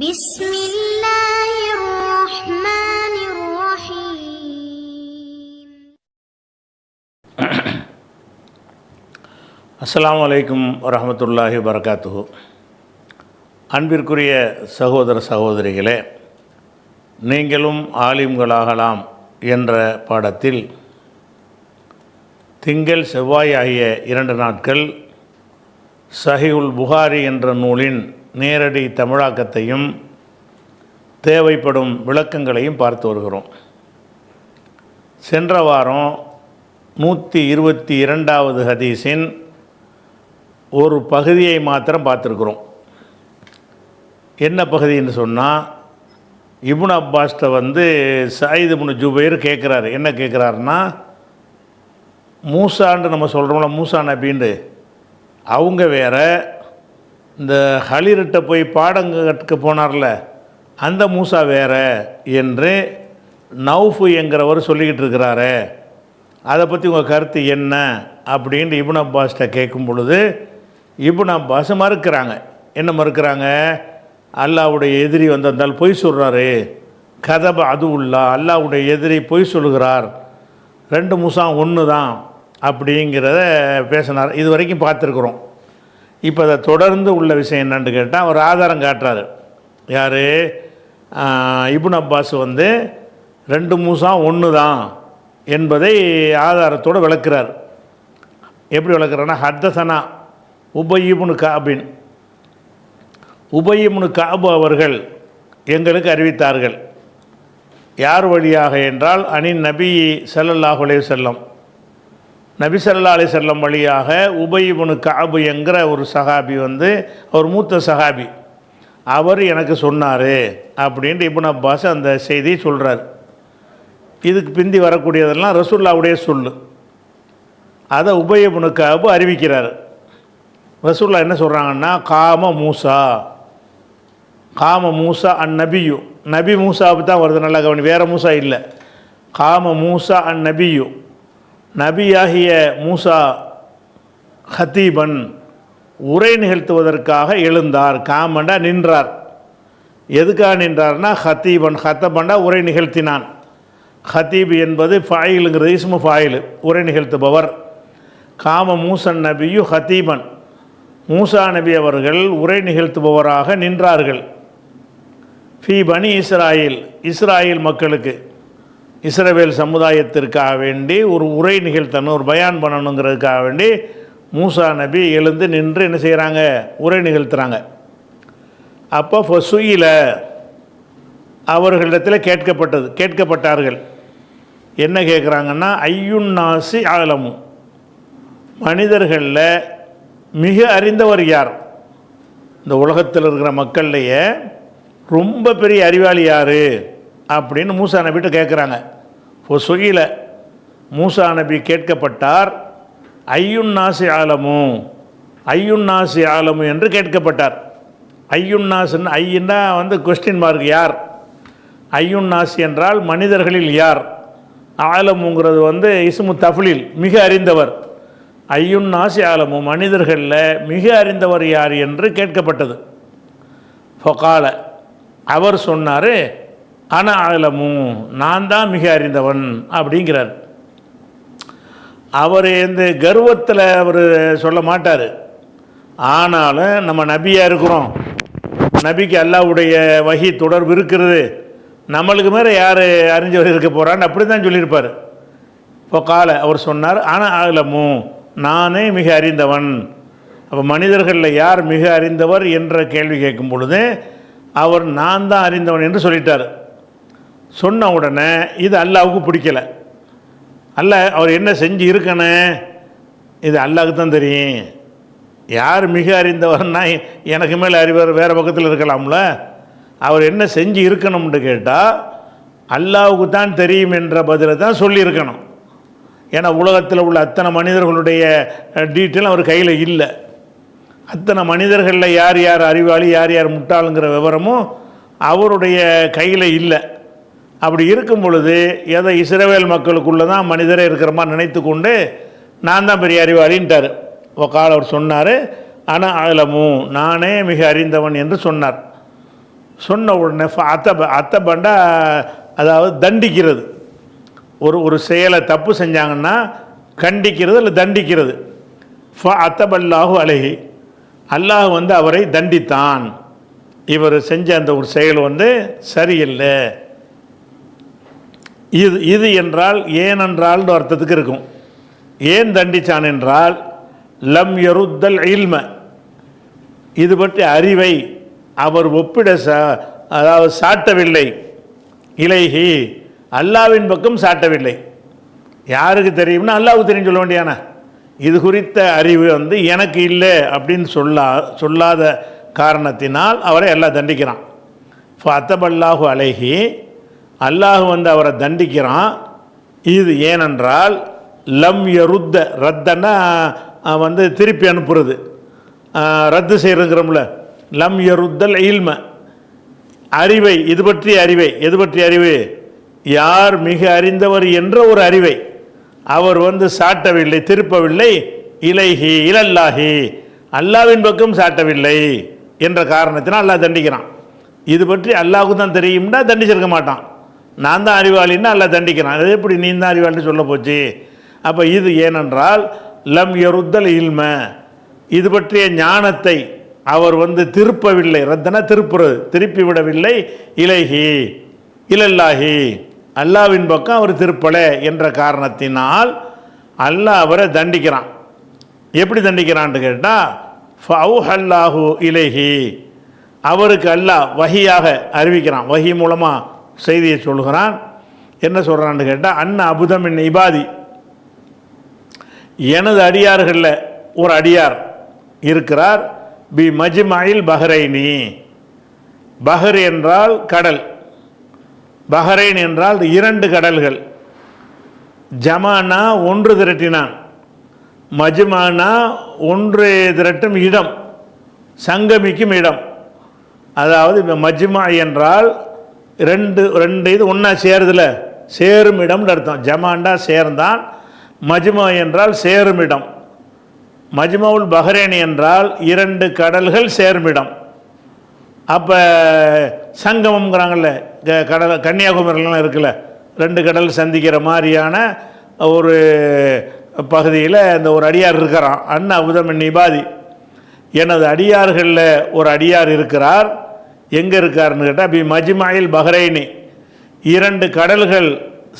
بسم الله الرحمن الرحيم. அஸ்ஸலாமு அலைக்கும் வரஹ்மத்துல்லாஹி வபரகாத்துஹு. அன்பிற்குரிய சகோதர சகோதரிகளே, நீங்களும் ஆலிம்களாகலாம் என்ற பாடத்தில் திங்கள் செவ்வாய் ஆகிய 2 நாட்கள் சஹீஹுல் புகாரி என்ற நூலின் நேரடி தமிழாக்கத்தையும் தேவைப்படும் விளக்கங்களையும் பார்த்து வருகிறோம். சென்ற வாரம் 122வது ஹதீஸின் ஒரு பகுதியை மாத்திரம் பார்த்துருக்குறோம். என்ன பகுதின்னு சொன்னால், இப்னு அப்பாஸ்ட்ட சயீத் இப்னு ஜுபைர் கேட்குறாரு. என்ன கேட்குறாருன்னா, மூசான்னு நம்ம சொல்கிறோம்ல, மூசா நபின்னு, அவங்க வேற, இந்த ஹலிர்கிட்ட போய் பாடம் கற்றுக்க போனார்ல அந்த மூசா வேற என்று நௌஃபு என்கிறவர் சொல்லிக்கிட்டு இருக்கிறாரு. அதை பற்றி உங்கள் கருத்து என்ன அப்படின்ட்டு இப்னு அப்பாஸ்ட்ட கேட்கும் பொழுது இப்னு அப்பாஸ் மறுக்கிறாங்க. என்ன மறுக்கிறாங்க? அல்லாஹ்வுடைய எதிரி வந்தால் பொய் சொல்கிறாரு, கதப அதுவுல்லா, அல்லாஹ்வுடைய எதிரி பொய் சொல்கிறார், 2 மூசா ஒன்று தான் அப்படிங்கிறத பேசினார். இது வரைக்கும் பார்த்துருக்குறோம். இப்போ அதை தொடர்ந்து உள்ள விஷயம் என்னன்னு கேட்டால், அவர் ஆதாரம் காட்டுறாரு. யார்? இப்னு அப்பாஸ் 2 மூசா ஒன்று தான் என்பதை ஆதாரத்தோடு விளக்குறார். எப்படி விளக்குறாருன்னா, ஹத்தசனா உபய் இப்னு கஅபின், உபய் இப்னு கஅப் அவர்கள் எங்களுக்கு அறிவித்தார்கள். யார் வழியாக என்றால், அனின் நபி ஸல்லல்லாஹு அலைஹி வஸல்லம், நபி ஸல்லல்லாஹு அலைஹி வஸல்லம் வழியாக உபய் இப்னு கஅப் என்கிற ஒரு சஹாபி அவர் மூத்த சஹாபி, அவர் எனக்கு சொன்னார் அப்படின்ட்டு இப்னு அப்பாஸ் அந்த செய்தியை சொல்கிறார். இதுக்கு பிந்தி வரக்கூடியதெல்லாம் ரசூலுல்லாஹ்வுடைய சொல்லு. அதை உபய் இப்னு கஅப் அறிவிக்கிறார். ரசூலுல்லாஹ் என்ன சொல்கிறாங்கன்னா, காம மூசா, காம மூசா அன் நபியு, நபி மூசாவுக்கு தான் வருது, நல்லா கவனி, வேறு மூசா இல்லை. காம மூசா அன் நபியு, நபியாகிய மூசா ஹத்தீபன், உரை நிகழ்த்துவதற்காக எழுந்தார். காமண்டா நின்றார். எதுக்காக நின்றார்னா, ஹத்தீபன், ஹத்தபண்டா உரை நிகழ்த்தினான். ஹத்தீப் என்பது ஃபாயிலுங்கிறது இஸ்மு ஃபாயில், உரை நிகழ்த்துபவர். காம மூசன் நபியு ஹத்தீபன், மூசா நபி அவர்கள் உரை நிகழ்த்துபவராக நின்றார்கள். ஃபி பனி இஸ்ராயில், இஸ்ராயில் மக்களுக்கு, இஸ்ரவேல் சமுதாயத்திற்காக வேண்டி ஒரு உரை நிகழ்த்தணும், ஒரு பயான் பண்ணணுங்கிறதுக்காக வேண்டி மூசா நபி எழுந்து நின்று என்ன செய்கிறாங்க? உரை நிகழ்த்துறாங்க. அப்போ ஃபசுயில, அவர்களிடத்தில் கேட்கப்பட்டார்கள். என்ன கேட்குறாங்கன்னா, ஐயுன்னாசி ஆலமு, மனிதர்களில் மிக அறிந்தவர் யார்? இந்த உலகத்தில் இருக்கிற மக்கள்லையே ரொம்ப பெரிய அறிவாளி யார் அப்படின்னு மூசா நபிகிட்ட கேட்குறாங்க. ஃபசுயில, மூசா நபி கேட்கப்பட்டார். ஐயுன்னாசி ஆலமு, ஐயுன்னாசி ஆலமு என்று கேட்கப்பட்டார். ஐயுன்னாஸ்ன்னு, ஐயன்னா கொஸ்டின் மார்க், யார்? ஐயுன்னாசி என்றால் மனிதர்களில் யார். ஆலமுங்கிறது இஸ்மு தஃப்லீல், மிக அறிந்தவர். ஐயுன்னாசி ஆலமு, மனிதர்களில் மிக அறிந்தவர் யார் என்று கேட்கப்பட்டது. ஃபகால, அவர் சொன்னார், அன ஆலமு, நான் தான் மிக அறிந்தவன் அப்படிங்கிறார். அவர் கர்வத்தில் அவர் சொல்ல மாட்டார். ஆனாலும் நம்ம நபியாக இருக்கிறோம், நபிக்கு அல்லாஹ்வுடைய வஹி தொடர்பு இருக்கிறது, நம்மளுக்கு மேலே யார் அறிஞ்சவர் இருக்க போகிறான்னு அப்படி தான் சொல்லியிருப்பார். இப்போ கால, அவர் சொன்னார், அன ஆலமு, நானே மிக அறிந்தவன். அப்போ மனிதர்களில் யார் மிக அறிந்தவர் என்ற கேள்வி கேட்கும் பொழுது அவர் நான் தான் அறிந்தவன் என்று சொல்லிட்டார். சொன்ன உடனே இது அல்லாஹ்வுக்கு பிடிக்கலை. அவர் என்ன செஞ்சு இருக்கணும், இது அல்லாஹ்வுக்கு தான் தெரியும். யார் மிக அறிந்தவர்னா எனக்கு மேலே அறிவர் வேறு பக்கத்தில் இருக்கலாம்ல. அவர் என்ன செஞ்சு இருக்கணும்னு கேட்டால் அல்லாஹ்வுக்கு தான் தெரியும் என்ற பதிலை தான் சொல்லியிருக்கணும். ஏன்னா உலகத்தில் உள்ள அத்தனை மனிதர்களுடைய டீட்டெயில் அவர் கையில் இல்லை. அத்தனை மனிதர்களில் யார் யார் அறிவாளி, யார் யார் முட்டாளுங்கிற விவரமும் அவருடைய கையில் இல்லை. அப்படி இருக்கும் பொழுது எதை இஸ்ரவேல் மக்களுக்குள்ளே தான் மனிதரே இருக்கிற மாதிரி நினைத்து கொண்டு நான் தான் பெரிய அறிவாளின்ட்டார். ஒக்கால் அவர் சொன்னார், அன ஆலமு, நானே மிக அறிந்தவன் என்று சொன்னார். சொன்ன உடனே அத்தபண்டா அதாவது தண்டிக்கிறது. ஒரு செயலை தப்பு செஞ்சாங்கன்னா கண்டிக்கிறது இல்லை தண்டிக்கிறது. அத்தபல்லாஹு அலைஹி, அல்லாஹ் வந்து அவரை தண்டித்தான். இவர் செஞ்ச அந்த ஒரு செயல் வந்து சரியில்லை. இது என்றால் ஏனென்றால் அர்த்தத்துக்கு இருக்கும். ஏன் தண்டிச்சான் என்றால் லம் யருத்தல் இல்ம, இது பற்றி அறிவை அவர் ஒப்பிட அதாவது சாட்டவில்லை. இலைஹி, அல்லாவின் பக்கம் சாட்டவில்லை. யாருக்கு தெரியும்னா அல்லாவுக்கு தெரியும் சொல்ல வேண்டியான. இது குறித்த அறிவு வந்து எனக்கு இல்லை அப்படின்னு சொல்லாத காரணத்தினால் அவரை எல்லாம் தண்டிக்கிறான். ஃபஅத்தபல்லாஹு அலைஹி, அல்லாஹ் வந்து அவரை தண்டிக்கிறான். இது ஏனென்றால் லம் யருத்த, ரத்தன்னா வந்து திருப்பி அனுப்புறது, ரத்து செய்கிறோங்கிறோம்ல. லம் யருத்தல் இல்ம, அறிவை, இது பற்றிய அறிவை. எது பற்றிய அறிவு? யார் மிக அறிந்தவர் என்ற ஒரு அறிவை அவர் வந்து சாட்டவில்லை, திருப்பவில்லை. இலைஹி இலல்லாஹி, அல்லாவின் பக்கம் சாட்டவில்லை என்ற காரணத்தினால் அல்லாஹ் தண்டிக்கிறான். இது பற்றி அல்லாஹுக்கு தான் தெரியும்னா தண்டிச்சிருக்க மாட்டான். நான் தான் அறிவாளின்னா அல்லாஹ் தண்டிக்கிறான். அது எப்படி நீ தான் அறிவாளின்னு சொல்ல போச்சு? அப்போ இது ஏனென்றால் லம் யருத்தல் இல்ம, இது பற்றிய ஞானத்தை அவர் வந்து திருப்பவில்லை. ரத்தனா திருப்புறது, திருப்பி விடவில்லை. இலைஹி இலல்லாஹி, அல்லாவின் பக்கம் அவர் திருப்பலை என்ற காரணத்தினால் அல்லாஹ் அவரை தண்டிக்கிறான். எப்படி தண்டிக்கிறான்னு கேட்டால் ஃபஅவ்ஹல்லாஹு இலைஹி, அவருக்கு அல்லாஹ் வஹியாக அறிவிக்கிறான். வஹி மூலமாக செய்தியை சொல்கிறான். என்ன சொல்கிறான்னு கேட்டால் அன்ன அபுதமின் இபாதி, எனது அடியார்களில் ஒரு அடியார் இருக்கிறார். பி மஜ்மஇல் பஹ்ரைனி, பஹர் என்றால் கடல், பஹ்ரைன் என்றால் இரண்டு கடல்கள். ஜமானா ஒன்று திரட்டினான், மஜ்மானா ஒன்று திரட்டும் இடம், சங்கமிக்கும் இடம். அதாவது மஜ்மா என்றால் ரெண்டு இது ஒன்றா சேருதில்ல, சேரும் இடம்னு அர்த்தம். ஜமாண்டா சேர்ந்தான், மஜ்மா என்றால் சேரும் இடம். மஜ்மாவுல் பஹ்ரைன் என்றால் இரண்டு கடல்கள் சேரும் இடம். அப்போ சங்கமம்ங்கிறாங்கல்ல, கடல் கன்னியாகுமரிலாம் இருக்குல்ல, ரெண்டு கடல் சந்திக்கிற மாதிரியான ஒரு பகுதியில் அந்த ஒரு அடியார் இருக்கிறான். அண்ணா அபுதமின் இபாதி, எனது அடியார்களில் ஒரு அடியார் இருக்கிறார். எங்கே இருக்காருன்னு கேட்டால் பி மஜ்மஇல் பஹ்ரைனி, இரண்டு கடல்கள்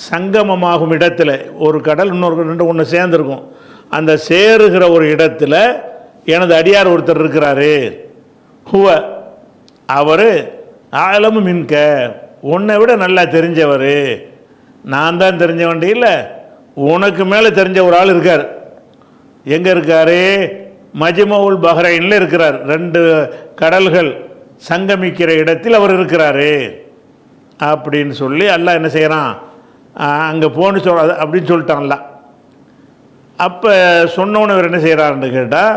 சங்கமமாகும் இடத்துல, ஒரு கடல் இன்னொரு ரெண்டு ஒன்று சேர்ந்துருக்கும், அந்த சேருகிற ஒரு இடத்துல எனது அடியார் ஒருத்தர் இருக்கிறாரு. ஹுவ, அவர் ஆலமு மின்க, உன்னை விட நல்லா தெரிஞ்சவர். நான் தான் தெரிஞ்ச வேண்டிய, உனக்கு மேலே தெரிஞ்ச ஒரு ஆள் இருக்கார். எங்கே இருக்கார்? மஜ்மஉல் பஹ்ரைனில் இருக்கிறார். ரெண்டு கடல்கள் சங்கமிக்கிற இடத்தில் அவர் இருக்கிறாரு அப்படின்னு சொல்லி அல்லாஹ் என்ன செய்கிறான், அங்கே போன்னு சொல்ல அப்படின்னு சொல்லிட்டான்ல. அப்போ சொன்னவனு இவர் என்ன செய்கிறாருன்னு கேட்டால்,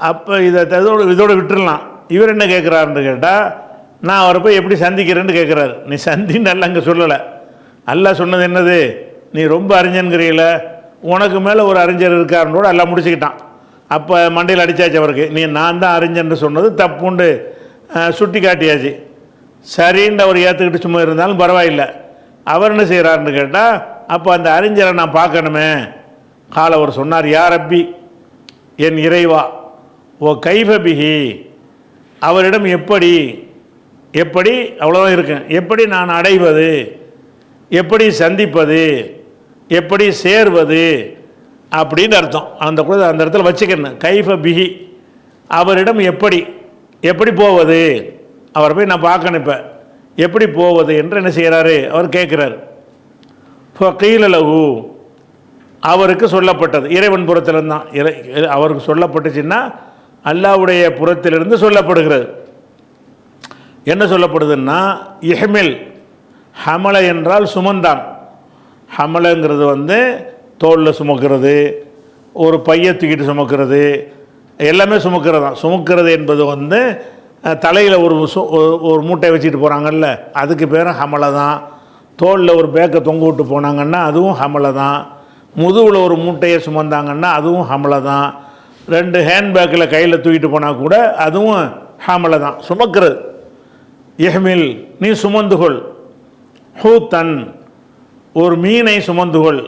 அப்போ இதோடு விட்டுடலாம். இவர் என்ன கேட்குறாருன்னு கேட்டால், நான் அவரை போய் எப்படி சந்திக்கிறேன்னு கேட்குறாரு. நீ சந்தின்னு அல்ல அங்கே சொல்லலை. அல்லாஹ் சொன்னது என்னது, நீ ரொம்ப அறிஞன்கிறீல, உனக்கு மேலே ஒரு அறிஞர் இருக்காருன்னோடு எல்லாம் முடிச்சுக்கிட்டான். அப்போ மண்டையில் அடித்தாச்சு அவருக்கு. நீ நான் தான் அறிஞன்னு சொன்னது தப்புண்டு சுட்டி காட்டியாச்சு. சரின்னு அவர் ஏற்றுக்கிட்டு சும்மா இருந்தாலும் பரவாயில்லை. அவர் என்ன செய்கிறாருன்னு கேட்டால், அப்போ அந்த அறிஞரை நான் பார்க்கணுமே. கால அவர் சொன்னார், யா ரப்பி, என் இறைவா, ஓ கைஃபபிஹி, அவரிடம் எப்படி அவ்வளோதான் இருக்கு, எப்படி நான் அடைவது, எப்படி சந்திப்பது, எப்படி சேர்வது அப்படின்னு அர்த்தம். அந்த இடத்துல வச்சுக்கணும். கைஃபபிஹி, அவரிடம் எப்படி போவது, அவரை போய் நான் பார்க்கணும். இப்போ எப்படி போவது என்று என்ன செய்கிறாரு, அவர் கேட்குறாரு. ஃபகீல லஹு, அவருக்கு சொல்லப்பட்டது, இறைவன் புறத்திலிருந்து தான் அவருக்கு சொல்லப்பட்டுச்சுன்னா அல்லாஹ்வுடைய புறத்திலிருந்து சொல்லப்படுகிறது. என்ன சொல்லப்படுதுன்னா, இஹ்மில், ஹமல என்றால் சுமந்தான். ஹமலங்கிறது வந்து தோளில் சுமக்கிறது, ஒரு பையை தூக்கிட்டு சுமக்கிறது, எல்லாமே சுமக்கிறது தான். சுமக்கிறது என்பது வந்து தலையில் ஒரு மூட்டை வச்சுட்டு போகிறாங்கல்ல, அதுக்கு பேரும் ஹமலை தான். தோளில் ஒரு பேக்கை தொங்க விட்டு போனாங்கன்னா அதுவும் ஹமலை தான். முதுகில் ஒரு மூட்டையை சுமந்தாங்கன்னா அதுவும் ஹமலை தான். ரெண்டு ஹேண்ட்பேக்கில் கையில் தூக்கிட்டு போனால் கூட அதுவும் ஹமலை தான், சுமக்கிறது. இஹ்மில் நீ சுமந்துகொள், ஹூத்தன் ஒரு மீனை சுமந்துகொள்,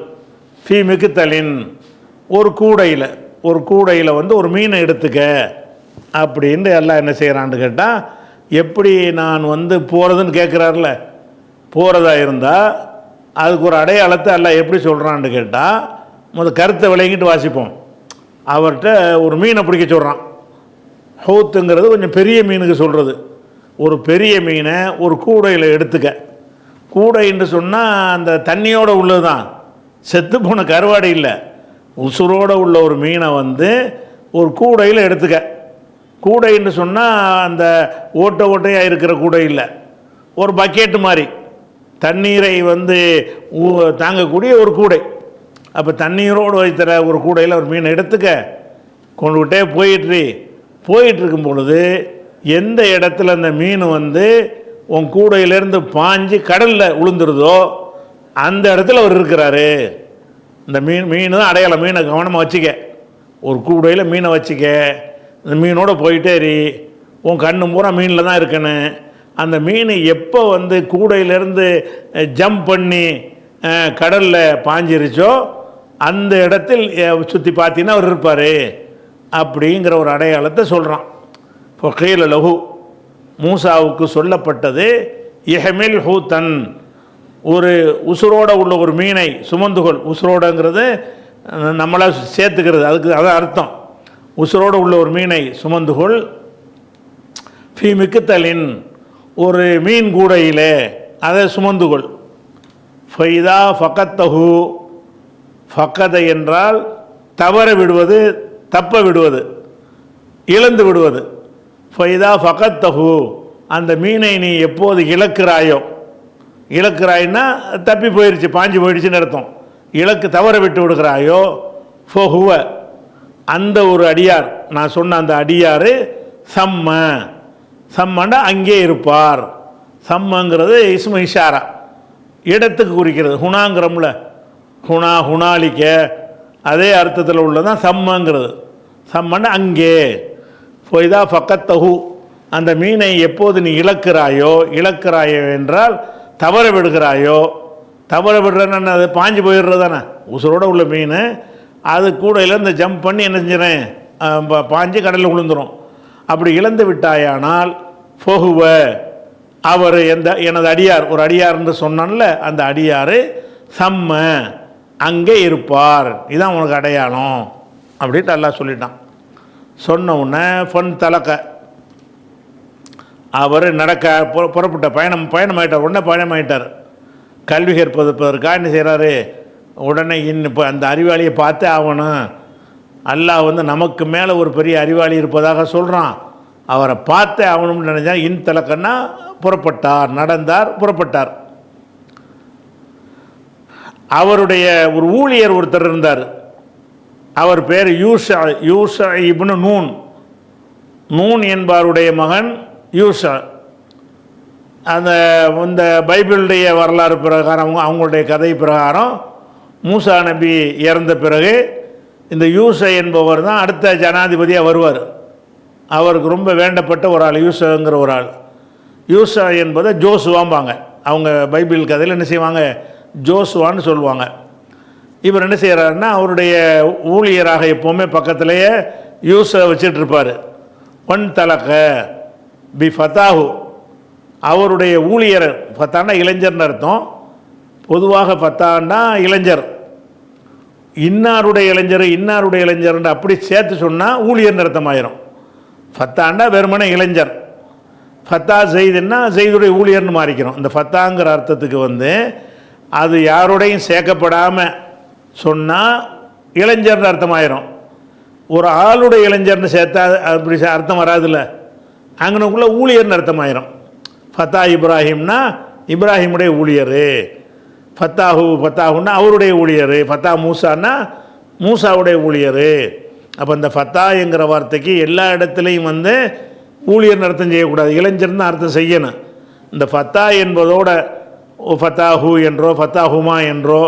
ஃபீ மிகுத்தலின் ஒரு கூடையில் வந்து ஒரு மீனை எடுத்துக்க அப்படின்னு எல்லாம் என்ன செய்கிறான்னு கேட்டால், எப்படி நான் வந்து போகிறதுன்னு கேட்குறாருல, போகிறதா இருந்தால் அதுக்கு ஒரு அடையாளத்தை எல்லாம் எப்படி சொல்கிறான்னு கேட்டால், முதல் கருத்தை விளங்கிட்டு வாசிப்போம். அவர்கிட்ட ஒரு மீனை பிடிக்க சொல்கிறான். ஹூத்துங்கிறது கொஞ்சம் பெரிய மீனுக்கு சொல்கிறது. ஒரு பெரிய மீனை ஒரு கூடையில் எடுத்துக்க. கூடைன்னு சொன்னால் அந்த தண்ணியோடு உள்ளது தான், செத்து போன கருவாடு இல்லை, உசுரோடு உள்ள ஒரு மீனை வந்து ஒரு கூடையில் எடுத்துக்க. கூடைன்னு சொன்னால் அந்த ஓட்டையாக இருக்கிற கூடை இல்லை, ஒரு பக்கெட்டு மாதிரி தண்ணீரை வந்து தாங்கக்கூடிய ஒரு கூடை. அப்போ தண்ணீரோடு வைத்திர ஒரு கூடையில் ஒரு மீனை எடுத்துக்க, கொண்டுகிட்டே போயிட்டுருக்கும் பொழுது எந்த இடத்துல அந்த மீன் வந்து உன் கூடையிலேருந்து பாஞ்சு கடலில் விழுந்துருதோ அந்த இடத்துல அவர் இருக்கிறாரு. இந்த மீன் தான் அடையாளம். மீனை கவனமாக வச்சுக்க, ஒரு கூடையில் மீனை வச்சுக்க, இந்த மீனோடு போயிட்டே உன் கண்ணு பூரா மீனில் தான் இருக்கணும். அந்த மீன் எப்போ வந்து கூடையிலேருந்து ஜம்ப் பண்ணி கடலில் பாஞ்சிருச்சோ அந்த இடத்தில் சுற்றி பார்த்தீங்கன்னா அவர் இருப்பார் அப்படிங்கிற ஒரு அடையாளத்தை சொல்கிறான். இப்போ கீழ லஹு மூசாவுக்கு சொல்லப்பட்டது, இஹ்மில் ஹூத்தன் ஒரு உசுரோட உள்ள ஒரு மீனை சுமந்துகொள். உசுரோடங்கிறது நம்மளை சேர்த்துக்கிறது, அதுக்கு அதான் அர்த்தம். உசுரோடு உள்ள ஒரு மீனை சுமந்துகொள், ஃபீ மிக்குத்தலின் ஒரு மீன் கூடையிலே அதை சுமந்துகொள். ஃபைதா ஃபகத்தஹு, ஃபக்கதை என்றால் தவற விடுவது, தப்ப விடுவது, இழந்து விடுவது. ஃபைதா ஃபகத்தஹு அந்த மீனை நீ எப்போது இழக்கிறாய்னா தப்பி போயிடுச்சு, பாஞ்சு போயிடுச்சுன்னு அர்த்தம். தவற விட்டு விடுகிறாயோ, ஃபஹுவ அந்த ஒரு அடியார், நான் சொன்ன அந்த அடியார் சம்மன்னா அங்கே இருப்பார். சம்மங்கிறது இஸ்மு இஷாரா, இடத்துக்கு குறிக்கிறது. ஹுனாங்கிறோம்ல, ஹுனாலிக்க அதே அர்த்தத்தில் உள்ளதான் சம்மங்கிறது. சம்மன்னா அங்கே. ஃபைதா ஃபகத்தஹு அந்த மீனை எப்போது நீ இழக்கிறாயோ என்றால் தவற விடுகிறாயோ, தவற விடுறேன்னு அது பாஞ்சு போயிடுறது தானே, உசுரோடு உள்ள மீன். அது கூடையில் இந்த ஜம்ப் பண்ணி என்ன செஞ்சிடறேன், பாஞ்சு கடலில் விழுந்துடும். அப்படி இழந்து விட்டாயானால் ஃபஹுவ அவர் எனது அடியார், ஒரு அடியார்ன்னு சொன்னான்ல அந்த அடியார் சம்ம அங்கே இருப்பார், இதுதான் உனக்கு அடையாளம் அப்படின்ட்டு அல்லாஹ் சொல்லிட்டான். சொன்ன உடனே ஃபன் தலக்க அவர் நடக்க புறப்பட்ட பயணமாயிட்டார். உடனே பயணமாயிட்டார். கல்வி கற்பதற்காக என்ன செய்கிறாரு, உடனே இப்போ அந்த அறிவாளியை பார்த்தே ஆகணும். அல்லாஹ் வந்து நமக்கு மேலே ஒரு பெரிய அறிவாளி இருப்பதாக சொல்கிறான், அவரை பார்த்தே ஆகணும்னு நினைச்சா தலக்கன்னா புறப்பட்டார், நடந்தார், புறப்பட்டார். அவருடைய ஒரு ஊழியர் ஒருத்தர் இருந்தார். அவர் பேர் யூஷா இப்னு நூன் என்பவருடைய மகன் யூஷா. இந்த பைபிளுடைய வரலாறு பிரகாரம், அவங்களுடைய கதை பிரகாரம் மூசா நபி இறந்த பிறகு இந்த யூஷா என்பவர் தான் அடுத்த ஜனாதிபதியாக வருவார். அவருக்கு ரொம்ப வேண்டப்பட்ட ஒரு ஆள் யூஷாங்கிற ஒரு ஆள். யூஷா என்பதை ஜோசுவாம்பாங்க. அவங்க பைபிள் கதையில் என்ன செய்வாங்க, ஜோசுவான்னு சொல்லுவாங்க. இவர் என்ன செய்கிறாருன்னா அவருடைய ஊழியராக எப்போவுமே பக்கத்திலேயே யூஸை வச்சுட்டு இருப்பார். ஒன் தலக்க பி ஃபத்தாஹு அவருடைய ஊழியர். ஃபத்தான்னா இளைஞர்னு அர்த்தம். பொதுவாக ஃபத்தான்னா இளைஞர், இன்னாருடைய இளைஞர்னு அப்படி சேர்த்து சொன்னால் ஊழியர்னு அர்த்தமாயிரும். ஃபத்தான்னா வெறுமனே இளைஞர். ஃபத்தா செய்துன்னா செய்துடைய ஊழியர்னு மாறிக்கிறோம். இந்த ஃபத்தாங்கிற அர்த்தத்துக்கு வந்து அது யாரோடையும் சேர்க்கப்படாமல் சொன்னால் இளைஞர்னு அர்த்தமாயிரும். ஒரு ஆளுடைய இளைஞர்னு சேர்த்தா அப்படி அர்த்தம் வராதுல்ல, அங்கனுக்குள்ளே ஊழியர்னு அர்த்தமாயிரும். ஃபத்தா இப்ராஹிம்னா இப்ராஹிமுடைய ஊழியர், ஃபத்தாஹுன்னா அவருடைய ஊழியர், ஃபத்தா மூசான்னா மூசாவுடைய ஊழியர். அப்போ இந்த ஃபத்தாங்கிற வார்த்தைக்கு எல்லா இடத்துலையும் வந்து ஊழியர்னு அர்த்தம் செய்யக்கூடாது, இளைஞர்னு அர்த்தம் செய்யணும். இந்த ஃபத்தா என்பதோட ஃபத்தாஹு என்றோ ஃபத்தாஹுமா என்றோ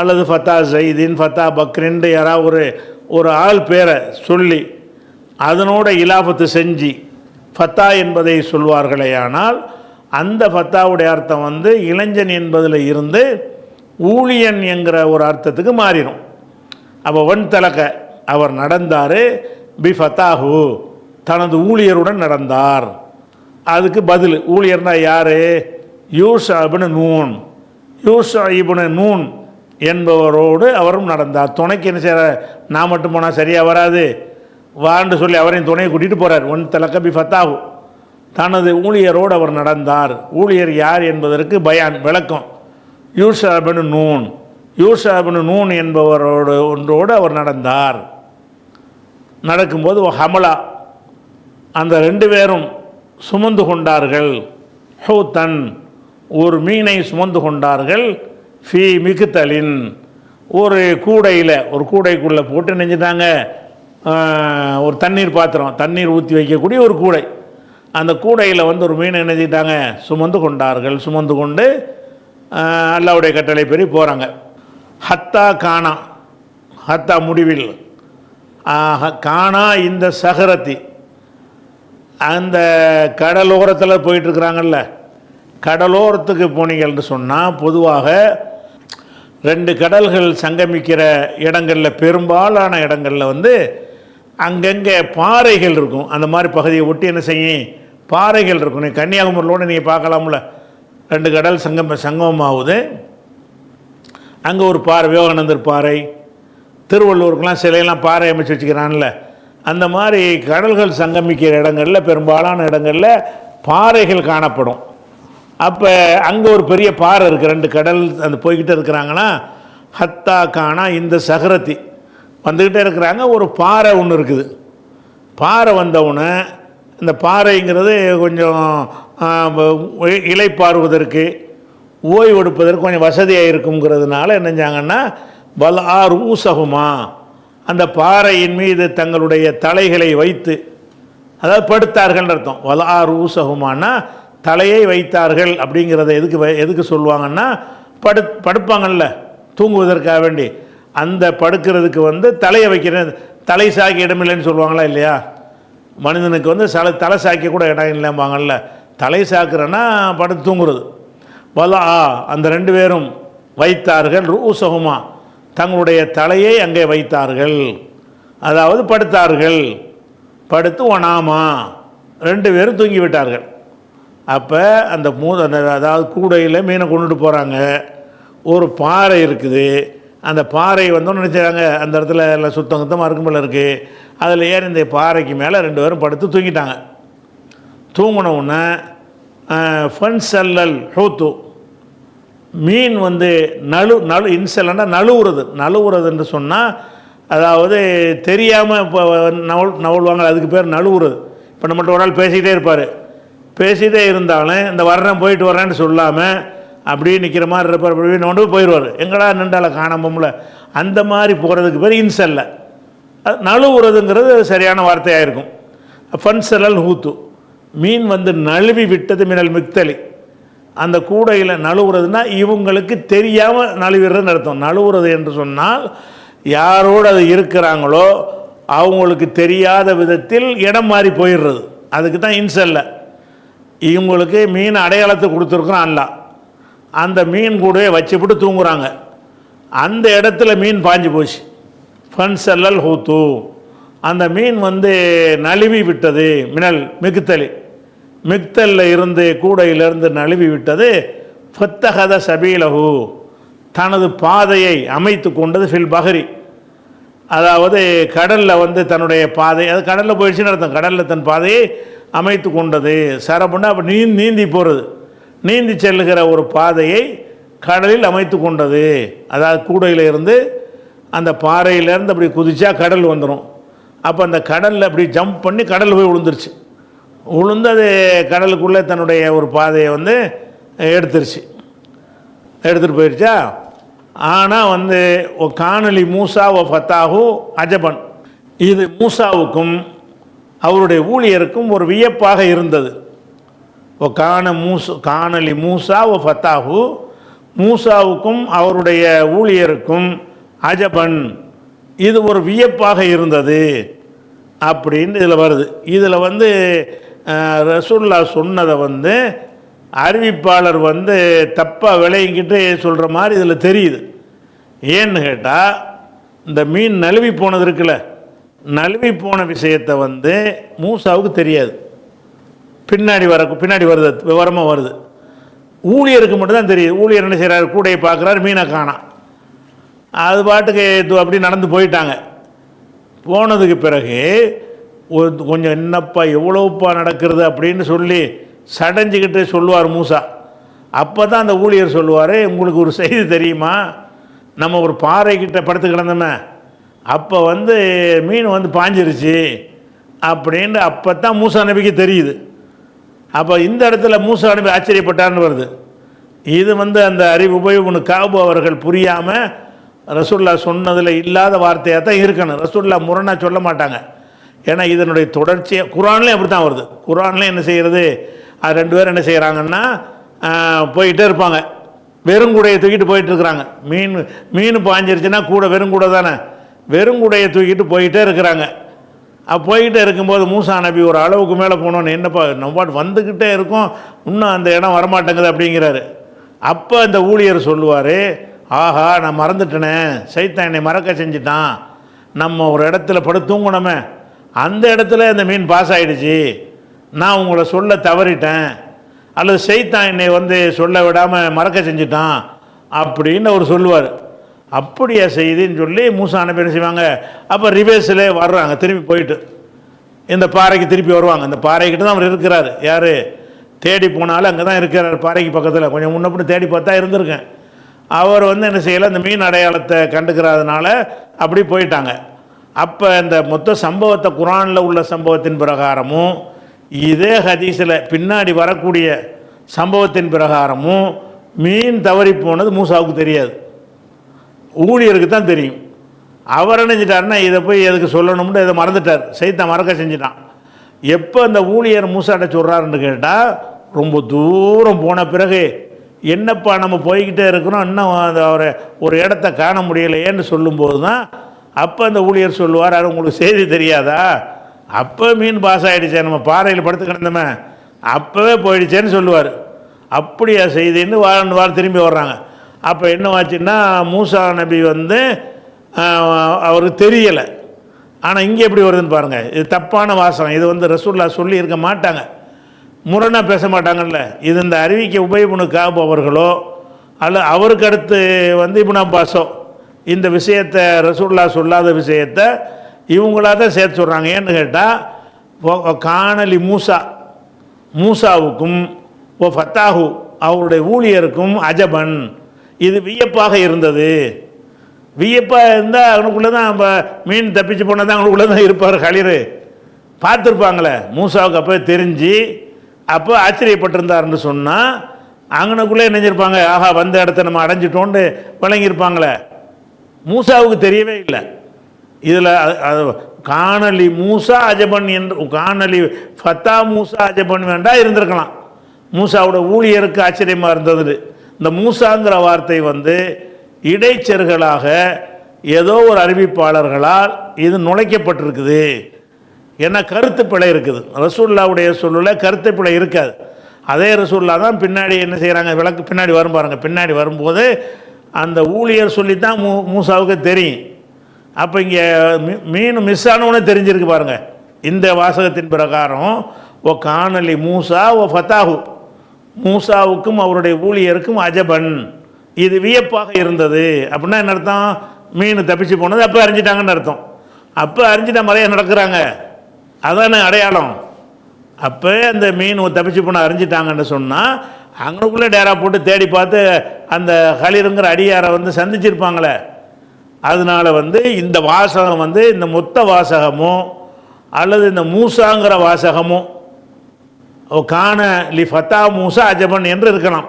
அல்லது ஃபத்தா ஜெய்தீன் ஃபத்தா பக்ரின்னு யாராவது ஒரு ஆள் பேரை சொல்லி அதனோட இலாபத்து செஞ்சு ஃபத்தா என்பதை சொல்வார்களே, ஆனால் அந்த ஃபத்தாவுடைய அர்த்தம் வந்து இளைஞன் என்பதில் இருந்து ஊழியன் என்கிற ஒரு அர்த்தத்துக்கு மாறிடும். அப்போ வன் தலக்க அவர் நடந்தார், பி ஃபத்தாஹு தனது ஊழியருடன் நடந்தார். அதுக்கு பதில் ஊழியர்னா யார்? யூஷா இப்னு நூன். யூஷா இப்னு நூன் என்பவரோடு அவரும் நடந்தார். துணைக்கு என்ன செய்ய, நான் மட்டும் போனால் சரியாக வராது, வான்னு சொல்லி அவரையும் துணையை கூட்டிகிட்டு போகிறார். ஒன் தலக்க பி ஃபத்தாஹு தனது ஊழியரோடு அவர் நடந்தார். ஊழியர் யார் என்பதற்கு பயான் விளக்கம். யூஷா இப்னு நூன், யூஷா இப்னு நூன் என்பவரோடு ஒன்றோடு அவர் நடந்தார். நடக்கும்போது ஹமலா அந்த ரெண்டு பேரும் சுமந்து கொண்டார்கள். ஹூத்தன் ஒரு மீனை சுமந்து கொண்டார்கள். ஃபி மிகுத்தலின் ஒரு கூடையில், ஒரு கூடைக்குள்ளே போட்டு நெஞ்சிட்டாங்க. ஒரு தண்ணீர் பாத்திரம், தண்ணீர் ஊற்றி வைக்கக்கூடிய ஒரு கூடை. அந்த கூடையில் வந்து ஒரு மீனை நினைச்சிட்டாங்க, சுமந்து கொண்டார்கள். சுமந்து கொண்டு அல்லாவுடைய கட்டளை பெறி போகிறாங்க. ஹத்தா கானா, ஹத்தா முடிவில், கானா இந்த சஹரத்தி அந்த கடலோரத்தில் போயிட்டுருக்குறாங்கல்ல, கடலோரத்துக்கு போனீங்கள்னு சொன்னால் பொதுவாக ரெண்டு கடல்கள் சங்கமிக்கிற இடங்களில், பெரும்பாலான இடங்களில் வந்து அங்கங்கே பாறைகள் இருக்கும். அந்த மாதிரி பகுதியை ஒட்டி என்ன செய்யும், பாறைகள் இருக்கும். நீங்கள் கன்னியாகுமரியிலோடு நீங்கள் பார்க்கலாம்ல, ரெண்டு கடல் சங்கமமாகுது. அங்கே ஒரு பாறை, விவேகானந்தர் பாறை, திருவள்ளூருக்கெலாம் சிலையெல்லாம் பாறை அமைச்சு வச்சுக்கிறான்ல, அந்த மாதிரி கடல்கள் சங்கமிக்கிற இடங்களில், பெரும்பாலான இடங்களில் பாறைகள் காணப்படும். அப்போ அங்கே ஒரு பெரிய பாறை இருக்குது, ரெண்டு கடல் அந்த போய்கிட்டே இருக்கிறாங்கன்னா, ஹத்தா கானா இந்த சஹரத்தி வந்துக்கிட்டே இருக்கிறாங்க. ஒரு பாறை ஒன்று இருக்குது. பாறை வந்தவுடனே இந்த பாறைங்கிறது கொஞ்சம் இலைப்பாறுவதற்கு, ஓய்வெடுப்பதற்கு கொஞ்சம் வசதியாக இருக்குங்கிறதுனால என்ன செஞ்சாங்கன்னா, பலா ரூசகுமா அந்த பாறையின் மீது தங்களுடைய தலைகளை வைத்து, அதாவது படுத்தார்கள் அர்த்தம். வலா ரூசகுமானா தலையை வைத்தார்கள். அப்படிங்கிறத எதுக்கு சொல்லுவாங்கன்னா, படுப்பாங்கள்ல தூங்குவதற்காக வேண்டி, அந்த படுக்கிறதுக்கு வந்து தலையை வைக்கிற, தலை சாக்கி இடமில்லைன்னு சொல்லுவாங்களா இல்லையா? மனிதனுக்கு வந்து தலை சாக்கி கூட இடம் இல்லைம்பாங்கள்ல, தலை சாக்குறன்னா படுத்து தூங்குறது. வலா அந்த ரெண்டு பேரும் வைத்தார்கள், ரூசகுமா தங்களுடைய தலையை அங்கே வைத்தார்கள், அதாவது படுத்தார்கள். படுத்து ஒனாமா ரெண்டு பேரும் தூங்கி விட்டார்கள். அப்போ அந்த அதாவது கூடையில் மீனை கொண்டுட்டு போகிறாங்க. ஒரு பாறை இருக்குது. அந்த பாறை வந்தோன்னு நினச்சாங்க, அந்த இடத்துல எல்லாம் சுத்தமாக இருக்கும் போல இருக்குது. அதில் ஏறி இந்த பாறைக்கு மேலே ரெண்டு பேரும் படுத்து தூங்கிட்டாங்க. தூங்கினவுடனே ஃபன்சல்லல் ஹூத்து மீன் வந்து இன்சல்லன்னா நழுவுறதுன்னு சொன்னால், அதாவது தெரியாமல் இப்போ நவுழ்வாங்க, அதுக்கு பேர் நழுவுறது. இப்போ நம்மகிட்ட ஒரு ஆள் பேசிக்கிட்டே இருப்பார், பேசிகிட்டே இருந்தாலும் இந்த வர்றேன் போயிட்டு வரேன்னு சொல்லாமல் அப்படியே நிற்கிற மாதிரி இருப்பார். அப்படியே நோண்டு போயிடுவார், எங்கடா நின்றால காணாமல. அந்த மாதிரி போகிறதுக்கு பேர் இன்சல்ல. நழுவுறதுங்கிறது சரியான வார்த்தையாக இருக்கும். ஃபன்சலல் ஹூத்து மீன் வந்து நழுவி விட்டது. மினல் மிக்தலி அந்த கூடையில் நழுவுறதுன்னா இவங்களுக்கு தெரியாமல் நழுவிடுறதுன்னு அர்த்தம். நழுவுறது என்று சொன்னால் யாரோடு அது இருக்கிறாங்களோ அவங்களுக்கு தெரியாத விதத்தில் இடம் மாறி போயிடுறது, அதுக்கு தான் இன்சல்ல. இவங்களுக்கு மீன் அடையாளத்தை கொடுத்துருக்குறோம் அல்ல, அந்த மீன் கூடவே வச்சுப்பட்டு தூங்குறாங்க. அந்த இடத்துல மீன் பாஞ்சு போச்சு. ஃபன்சல்லல் ஹூத்து அந்த மீன் வந்து நழுவி விட்டது. மினல் மிகுத்தலி மிக்தலில் இருந்து கூடையிலிருந்து நழுவி விட்டது. ஃபத்தஹத சபீலஹு தனது பாதையை அமைத்து கொண்டது. ஃபில் பஹரி அதாவது கடலில் வந்து தன்னுடைய பாதை, அது கடலில் போயிடுச்சுன்னு அர்த்தம். கடலில் தன் பாதையை அமைத்து கொண்டது. சரப்புன்னா அப்போ நீந்தி போகிறது, நீந்தி செல்லுகிற ஒரு பாதையை கடலில் அமைத்து கொண்டது. அதாவது கூடையில் இருந்து அந்த பாறையிலேருந்து அப்படி குதிச்சா கடல் வந்துடும். அப்போ அந்த கடலில் அப்படி ஜம்ப் பண்ணி கடல் போய் விழுந்துருச்சு. விழுந்து அது கடலுக்குள்ளே தன்னுடைய ஒரு பாதையை வந்து எடுத்துகிட்டு போயிடுச்சா. ஆனால் வந்து காணலி மூசா ஓ ஃபத்தாஹு அஜபன், இது மூசாவுக்கும் அவருடைய ஊழியருக்கும் ஒரு வியப்பாக இருந்தது. காணலி மூசா ஓ ஃபத்தாஹு மூசாவுக்கும் அவருடைய ஊழியருக்கும் அஜபன் இது ஒரு வியப்பாக இருந்தது அப்படின்னு இதில் வருது. இதில் வந்து ரசூலுல்லாஹ் சொன்னதை வந்து அறிவிப்பாளர் வந்து தப்பாக விளையிக்கிட்டு சொல்கிற மாதிரி இதில் தெரியுது. ஏன்னு கேட்டால் இந்த மீன் நழுவி போனது இருக்குல்ல, நழுவி போன விஷயத்தை வந்து மூசாவுக்கு தெரியாது. பின்னாடி வருது, விவரமாக வருது. ஊழியருக்கு மட்டும்தான் தெரியுது. ஊழியர் என்ன செய்கிறார், கூடையை பார்க்குறாரு, மீனை காணாம். அது பாட்டுக்கு அப்படி நடந்து போயிட்டாங்க. போனதுக்கு பிறகு கொஞ்சம் என்னப்பா எவ்வளோப்பா நடக்கிறது அப்படின்னு சொல்லி சடைஞ்சிக்கிட்டு சொல்லுவார் மூசா. அப்போ தான் அந்த ஊழியர் சொல்லுவார், உங்களுக்கு ஒரு செய்தி தெரியுமா, நம்ம ஒரு பாறைக்கிட்ட படுத்து கிடந்தோமே, அப்போ வந்து மீன் வந்து பாஞ்சிருச்சு அப்படின்னு. அப்போ தான் மூசா நபிக்கு தெரியுது. அப்போ இந்த இடத்துல மூசா நபி ஆச்சரியப்பட்டார்னு வருது. இது வந்து அந்த உபயோக காபு அவர்கள் புரியாமல் ரசூல்லா சொன்னதில் இல்லாத வார்த்தையாக தான் இருக்கணும். ரசூல்லா முரணாக சொல்ல மாட்டாங்க. ஏன்னா இதனுடைய தொடர்ச்சியாக குரான்லேயும் அப்படி தான் வருது. குரான்லேயும் என்ன செய்கிறது, அது ரெண்டு பேரும் என்ன செய்கிறாங்கன்னா போயிட்டே இருப்பாங்க, வெறுங்குடையை தூக்கிட்டு போயிட்டுருக்குறாங்க. மீன் பாஞ்சிருச்சுன்னா கூட வெறுங்கூடை தானே, வெறுங்குடையை தூக்கிட்டு போயிட்டே இருக்கிறாங்க. போய்கிட்டே இருக்கும்போது மூசா நபி ஒரு அளவுக்கு மேலே போனோன்னு, என்னப்பா நம்ம பாட்டு வந்துக்கிட்டே இருக்கோம், இன்னும் அந்த இடம் வரமாட்டேங்குது அப்படிங்கிறாரு. அப்போ அந்த ஊழியர் சொல்லுவார், ஆஹா நான் மறந்துட்டேனே, சைத்தான் என்னை மறக்க செஞ்சிட்டான், நம்ம ஒரு இடத்துல படுத்து தூங்கணுமே, அந்த இடத்துல இந்த மீன் பாஸ் ஆகிடுச்சு, நான் உங்களை சொல்ல தவறிட்டேன், அல்லது சைத்தான் என்னை வந்து சொல்ல விடாமல் மறக்க செஞ்சிட்டான் அப்படின்னு அவர் சொல்லுவார். அப்படியா செய்தின்னு சொல்லி மூசா நபி என்ன செய்வாங்க, அப்போ ரிவேர்ஸில் வர்றாங்க, திரும்பி போயிட்டு இந்த பாறைக்கு திருப்பி வருவாங்க. இந்த பாறைக்கிட்ட தான் அவர் இருக்கிறார். யார் தேடி போனாலும் அங்கே தான் இருக்கிறார், பாறைக்கு பக்கத்தில். கொஞ்சம் முன்னப்படி தேடி பார்த்தா இருந்திருக்கேன். அவர் வந்து என்ன செய்யலை, இந்த மீன் அடையாளத்தை கண்டுக்கிறதுனால அப்படி போயிட்டாங்க. அப்போ இந்த மொத்த சம்பவத்தை குரானில் உள்ள சம்பவத்தின் பிரகாரமும் இதே ஹதீஸில் பின்னாடி வரக்கூடிய சம்பவத்தின் பிரகாரமும் மீன் தவறி போனது மூசாவுக்கு தெரியாது, ஊழியருக்கு தான் தெரியும். அவர் நினைச்சிட்டாருன்னா இதை போய் எதுக்கு சொல்லணும்னு இதை மறந்துட்டார், சைத்தான் மறக்க செஞ்சிட்டான். எப்போ அந்த ஊழியர் மூசாட்ட சொல்கிறாருன்னு கேட்டால், ரொம்ப தூரம் போன பிறகு என்னப்பா நம்ம போய்கிட்டே இருக்கிறோம், இன்னும் அவரை ஒரு இடத்த காண முடியலையேன்னு சொல்லும்போது தான் அப்போ அந்த ஊழியர் சொல்லுவார், அது உங்களுக்கு செய்தி தெரியாதா, அப்போ மீன் பாஸ் ஆகிடுச்சே, நம்ம பாறையில் படுத்து கிடந்தோமே அப்போவே போயிடுச்சேன்னு சொல்லுவார். அப்படியா செய்தின்னு வாரம் திரும்பி வர்றாங்க. அப்போ என்னவாச்சுன்னா மூசா நபி வந்து அவருக்கு தெரியலை. ஆனால் இங்கே எப்படி வருதுன்னு பாருங்கள், இது தப்பான வாசகம். இது வந்து ரசூல்லா சொல்லி இருக்க மாட்டாங்க, முரணாக பேச மாட்டாங்கல்ல. இது இந்த அறிவிக்கை உபயோக காபு அவர்களோ அல்ல அவருக்கு அடுத்து வந்து இப்னு அப்பாஸோ இந்த விஷயத்தை ரசூல்லா சொல்லாத விஷயத்தை இவங்களாக தான் சேர்த்து சொல்கிறாங்க. ஏன்னு கேட்டால் காணலி மூசாவுக்கும் ஓ ஃபத்தாஹு அவருடைய ஊழியருக்கும் அஜபன், இது வியப்பாக இருந்தது. வியப்பாக இருந்தால் அவனுக்குள்ளே தான் இப்போ மீன் தப்பிச்சு போனால் தான் அவனுக்குள்ளே தான் இருப்பார். ஹலிரு பார்த்துருப்பாங்களே, மூசாவுக்கு அப்போ தெரிஞ்சு அப்போ ஆச்சரியப்பட்டிருந்தாருன்னு சொன்னால் அங்கனுக்குள்ளே நினைஞ்சிருப்பாங்க, ஆஹா வந்த இடத்த நம்ம அடைஞ்சிட்டோன்னு விளங்கியிருப்பாங்களே. மூசாவுக்கு தெரியவே இல்லை. இதில் காணலி மூசா அஜபன் என்று, காணலி ஃபத்தா மூசா அஜபன் வேண்டாம் இருந்திருக்கலாம். மூசாவோட ஊழியருக்கு ஆச்சரியமாக இருந்தது. இந்த மூசாங்கிற வார்த்தை வந்து இடைச்செருகலாக ஏதோ ஒரு அறிவிப்பாளர்களால் இது நுழைக்கப்பட்டிருக்குது. ஏன்னா கருத்து பிழை இருக்குது. ரசூல்லாவுடைய சொல்லுல கருத்து பிழை இருக்காது. அதே ரசூல்லா தான் பின்னாடி என்ன செய்கிறாங்க, விளக்கு பின்னாடி வரும் பாருங்கள், பின்னாடி வரும்போது அந்த ஊழியர் சொல்லித்தான் மூசாவுக்கு தெரியும். அப்போ இங்கே மீன் மிஸ் ஆனவனே தெரிஞ்சிருக்கு பாருங்கள். இந்த வாசகத்தின் பிரகாரம் ஓ காணலி மூசா ஓ ஃபத்தாஹு, மூசாவுக்கும் அவருடைய ஊழியருக்கும் அஜபன், இது வியப்பாக இருந்தது. அப்படின்னா என்ன அர்த்தம், மீன் தப்பிச்சு போனது அப்போ அறிஞ்சிட்டாங்கன்னு அர்த்தம். அப்போ அறிஞ்சிட்ட மறைய நடக்கிறாங்க, அதான அடையாளம். அப்போ அந்த மீன் தப்பிச்சு போன அறிஞ்சிட்டாங்கன்னு சொன்னால் அங்கனுக்குள்ளே டேரா போட்டு தேடி பார்த்து அந்த ஹலிருங்கிற அடியாரை வந்து சந்திச்சிருப்பாங்களே. அதனால் வந்து இந்த வாசகம் வந்து இந்த மொத்த வாசகமோ அல்லது இந்த மூசாங்கிற வாசகமோ காண லி ஃபத்தா மூசா அஜபன் என்று இருக்கலாம்.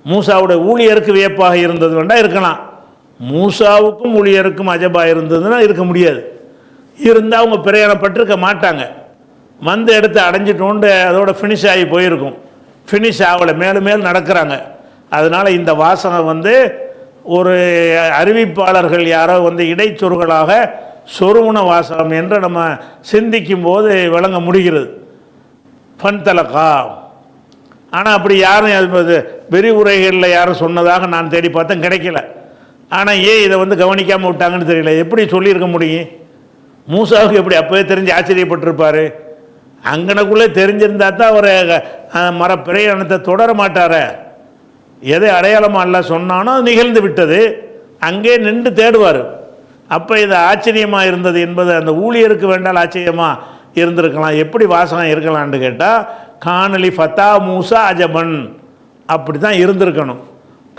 மூசாவுடைய ஊழியருக்கு வியப்பாக இருந்தது வேண்டாம் இருக்கலாம், மூசாவுக்கும் ஊழியருக்கும் அஜபாக இருந்ததுன்னா இருக்க முடியாது. இருந்தால் அவங்க பிரயாணப்பட்டிருக்க மாட்டாங்க, வந்து எடுத்து அடைஞ்சிட்டோண்டு அதோட ஃபினிஷ் ஆகி போயிருக்கும். ஃபினிஷ் ஆகலை, மேலும் மேலும் நடக்கிறாங்க. அதனால் இந்த வாசகம் வந்து ஒரு அறிவிப்பாளர்கள் யாரோ வந்து இடைச்சொருகளாக சொருகுண வாசகம் என்று நம்ம சிந்திக்கும் போது விளங்க முடிகிறது. ஃபன்தலகா ஆனால் அப்படி யாரும் விரிவுரைகளில் யாரும் சொன்னதாக நான் தேடி பார்த்தேன், கிடைக்கல. ஆனால் ஏன் இதை கவனிக்காமல் விட்டாங்கன்னு தெரியல. எப்படி சொல்லியிருக்க முடியும்? மூசாவுக்கு எப்படி அப்போவே தெரிஞ்சு ஆச்சரியப்பட்டிருப்பார்? அங்கனக்குள்ளே தெரிஞ்சிருந்தா தான் அவர் பிரயாணத்தை தொடர மாட்டார. எதை அடையாளமாக அல்ல சொன்னானோ அது நிகழ்ந்து விட்டது, அங்கே நின்று தேடுவார். அப்போ இது ஆச்சரியமாக இருந்தது என்பது அந்த ஊழியருக்கு வேண்டால் ஆச்சரியமாக இருந்திருக்கலாம். எப்படி வாசகம் இருக்கலான்னு கேட்டால், காணலி ஃபத்தா மூசா அஜபன் அப்படி தான் இருந்திருக்கணும்.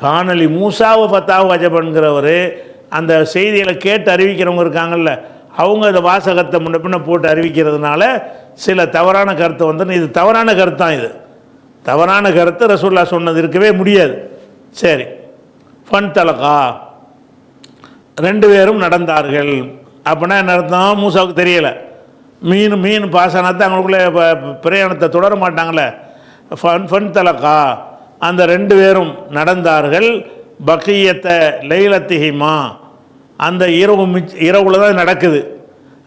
காணலி மூசாவை ஃபத்தாவு அஜபன்கிறவர் அந்த செய்திகளை கேட்டு அறிவிக்கிறவங்க இருக்காங்கல்ல, அவங்க அந்த வாசகத்தை முன்ன பின்ன போட்டு அறிவிக்கிறதுனால சில தவறான கருத்தை இது தவறான கருத்து தான். இது தவறான கருத்து ரசூல்லா சொன்னது இருக்கவே முடியாது. சரி, ஃபன் தலகா ரெண்டு பேரும் நடந்தார்கள். அப்படின்னா என்ன அர்த்தம்? மூசாவுக்கு தெரியலை. மீன் பாசனத்தை அவங்களுக்குள்ளே பிரயாணத்தை தொடர மாட்டாங்களே. ஃபன் தலகா அந்த ரெண்டு பேரும் நடந்தார்கள். பக்கியத்தை லைலத்திஹிமா அந்த இரவுல தான் நடக்குது.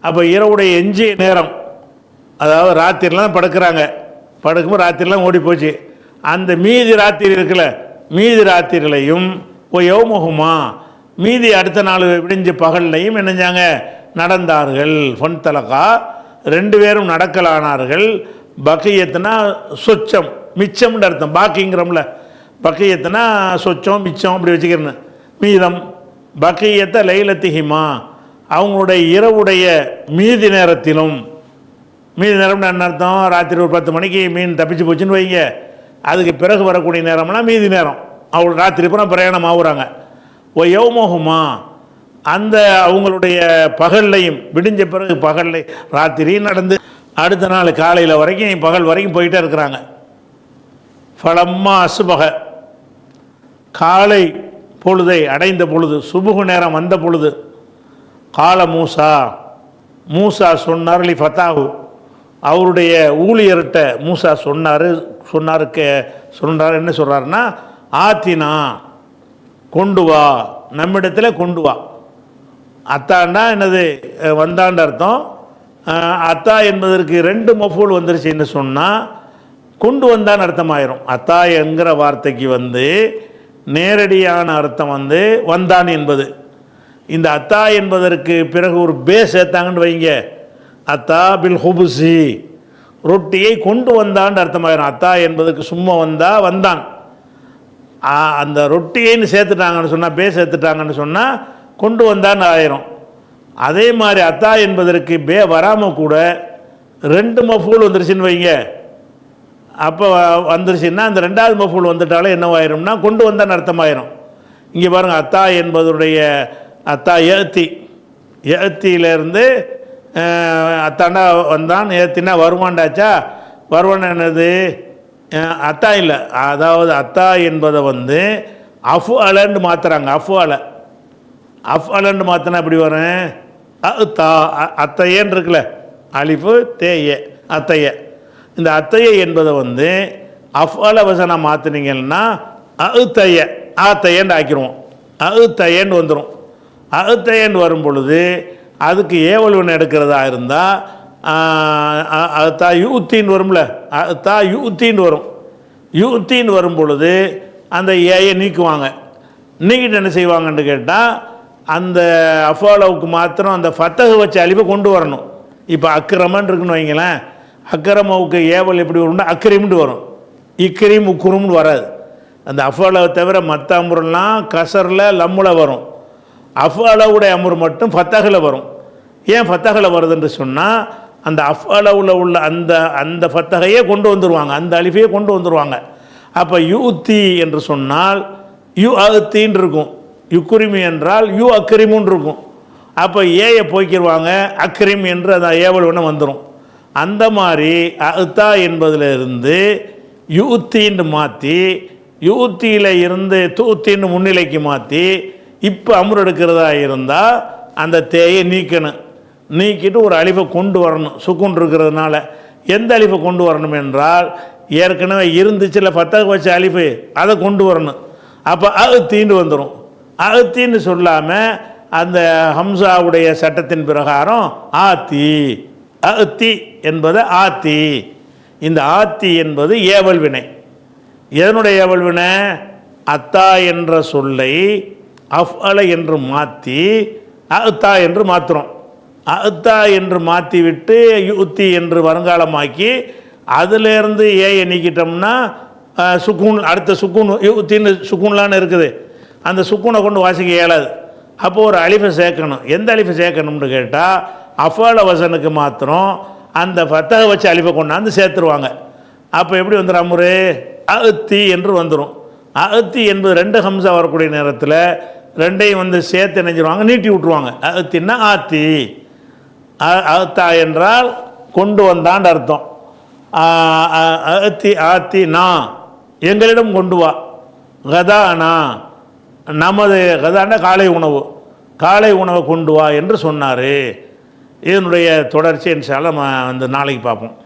அப்போ இரவுடைய எஞ்சிய நேரம், அதாவது ராத்திரிலாம் படுக்கிறாங்க. படுக்கும்போது ராத்திரிலாம் ஓடி போச்சு. அந்த மீதி ராத்திரி இருக்குல்ல, மீதி ராத்திரிலையும் யௌமுஹுமா மீதி அடுத்த நாள் விடிஞ்ச பகல்லையும் என்னஞ்சாங்க நடந்தார்கள். ஃபன் தலகா ரெண்டு பேரும் நடக்கலானார்கள். பக்கியத்துனா சொச்சம் மிச்சம்னு அர்த்தம். பாக்கிங்கிறோம்ல, பக்கியத்துனா சொச்சம் மிச்சம் அப்படி வச்சுக்கிறேன்னு மீதம். பக்கியத்தை லைலத்திஹிமா அவங்களுடைய இரவுடைய மீதி நேரத்திலும். மீதி நேரம்னு என்ன அர்த்தம்? ராத்திரி ஒரு 10 மணிக்கு மீன் தப்பிச்சு போச்சுன்னு வைங்க, அதுக்கு பிறகு வரக்கூடிய நேரம்னா மீதி நேரம். அவங்க ராத்திரி பூரா பிரயாணம் ஆகுறாங்க. யௌமுஹுமா அந்த அவங்களுடைய பகல்லையும் விடிஞ்ச பிறகு பகல்லை ராத்திரி நடந்து அடுத்த நாள் காலையில் வரைக்கும் பகல் வரைக்கும் போயிட்டே இருக்கிறாங்க. ஃபலம்மா அசுபக காலை பொழுதை அடைந்த பொழுது, சுபுகு நேரம் வந்த பொழுது, கால மூசா சொன்னார் லி ஃபத்தாஹு அவருடைய ஊழியர்கிட்ட மூசா சொன்னார் என்ன சொல்கிறாருன்னா, ஆத்தினா கொண்டு வா, நம்மிடத்தில் கொண்டு வா. அத்தாண்டா என்னது வந்தாண்ட அர்த்தம். அத்தா என்பதற்கு 2 மஃபூல் வந்துருச்சுன்னு சொன்னால் கொண்டு வந்தான்னு அர்த்தமாயிரும். அத்தா என்கிற வார்த்தைக்கு நேரடியான அர்த்தம் வந்தான் என்பது. இந்த அத்தா என்பதற்கு பிறகு ஒரு சேர்த்தாங்கன்னு வைங்க, அத்தா பில் ஹுபுசி ரொட்டியை கொண்டு வந்தான்னு அர்த்தமாயிரும். அத்தா என்பதற்கு சும்மா வந்தான். அந்த ரொட்டியைன்னு சேர்த்துட்டாங்கன்னு சொன்னால் சேர்த்துட்டாங்கன்னு சொன்னால் கொண்டு வந்தான்னு ஆயிரும். அதே மாதிரி அத்தா என்பதற்கு வராமல் கூட 2 மஃபூல் வந்துருச்சுன்னு வைங்க, அப்போ வந்துருச்சுன்னா அந்த 2வது மஃபூல் வந்துட்டாலே என்னவாயிரும்னா கொண்டு வந்தான்னு அர்த்தமாயிரும். இங்கே பாருங்கள், அத்தா என்பதுடைய அத்தா ஏத்தியிலேருந்து அத்தாண்டா வந்தான், ஏத்தினா வருமாண்டாச்சா. வருவான் என்னது? அத்தா இல்லை, அதாவது அத்தா என்பதை அஃபு அலன்னு மாற்றுறாங்க. அஃப் அலன்னு மாற்றினா எப்படி வரும்? அத்தா அத்தையன்னு இருக்குல்ல, அலிஃபு தேய அத்தைய. இந்த அத்தைய என்பதை அஃப் அல வசனம் மாற்றினீங்கன்னா ஆத்தையன்னு ஆக்கிடுவோம். அத்தையன்னு வந்துடும். அத்தையன்னு வரும் பொழுது அதுக்கு ஏவல் ஒன்று எடுக்கிறதா இருந்தால் அத்தா யூத்தின்னு வரும்ல, அத்தா யூத்தின்னு வரும். யூத்தின்னு வரும் பொழுது அந்த ஏயை நீக்குவாங்க. நீக்கிட்டு என்ன செய்வாங்கன்னு கேட்டால், அந்த அஃபாலவுக்கு மாத்திரம் அந்த ஃபத்தஹ் வச்ச அலிஃபை கொண்டு வரணும். இப்போ அக்ரமன் இருக்குன்னு வைங்களேன், அக்ரமவுக்கு ஏவல் எப்படி வரும்னா அக்ரீம்னு வரும். இக்ரீம் உக்குரும்னு வராது. அந்த அஃபாலவை தவிர மற்ற அமுரெல்லாம் கசரில் லம்முல வரும். அஃபாலவுடைய அமுர் மட்டும் ஃபத்தஹில் வரும். ஏன் ஃபத்தஹில் வருதுன்னு சொன்னால், அந்த அஃபாலவில் உள்ள அந்த ஃபத்தகையே கொண்டு வந்துடுவாங்க, அந்த அலிஃபையே கொண்டு வந்துடுவாங்க. அப்போ யூத்தி என்று சொன்னால் யூ அத்தின்னு இருக்கும். யுக்குரிமி என்றால் யூ அக்ரிமுன்னு இருக்கும். அப்போ ஏயை போய்க்கிடுவாங்க, அக்ரிம் என்று அந்த ஏவல் ஒன்று வந்துடும். அந்த மாதிரி அத்தா என்பதிலிருந்து யூத்தின்னு மாற்றி, யூத்தியில் இருந்து தூத்தின்னு முன்னிலைக்கு மாற்றி இப்போ அமுர் எடுக்கிறதா இருந்தால் அந்த தேயை நீக்கணும். நீக்கிட்டு ஒரு அலிஃபை கொண்டு வரணும். சுக்குன் இருக்கிறதுனால எந்த அலிஃபை கொண்டு வரணும் என்றால், ஏற்கனவே இருந்துச்சுல ஃபத்தஹ் வச்ச அலிஃபு, அதை கொண்டு வரணும். அப்போ அத்தீன்னு வந்துடும். அத்தின்னு சொல்லாமல் அந்த ஹம்சாவுடைய சட்டத்தின் பிரகாரம் ஆத்தி, அத்தி என்பது ஆத்தி. இந்த ஆத்தி என்பது ஏவல் வினை. எதனுடைய வல்வினை? அத்தா என்ற சொல்லை அஃஅல என்று மாற்றி அத்தா என்று மாற்றுறோம். அத்தா என்று மாற்றி விட்டு யுத்தி என்று வருங்காலமாக்கி அதிலேருந்து ஏயை நீக்கிட்டோம்னா சுக்கூன், அடுத்த சுக்கூன் யுத்தின்னு சுக்கூன்லான்னு இருக்குது, அந்த சுக்கூனை கொண்டு வாசிக்க இயலாது. அப்போது ஒரு அலிஃபை சேர்க்கணும். எந்த அலிஃபை சேர்க்கணும்னு கேட்டால் அஃபால வசனுக்கு மாத்திரம் அந்த ஃபத்தஹை வச்சு அலிஃபை கொண்டாந்து சேர்த்துருவாங்க. அப்போ எப்படி வந்துடும்? அமுரு அத்தி என்று வந்துடும். அத்தி என்பது 2 ஹம்சா வரக்கூடிய நேரத்தில் ரெண்டையும் வந்து சேர்த்து நினைஞ்சிருவாங்க, நீட்டி விட்ருவாங்க. அத்தின்னா ஆத்தி. அத்தா என்றால் கொண்டு வந்தான்னு அர்த்தம். அத்தி ஆத்தி நான் எங்களிடம் கொண்டு வா. கதானா நமது கதானா காலை உணவு, காலை உணவை கொண்டு வா என்று சொன்னார். இதனுடைய தொடர்ச்சி இன்ஷா அல்லாஹ் வந்து நாளைக்கு பார்ப்போம்.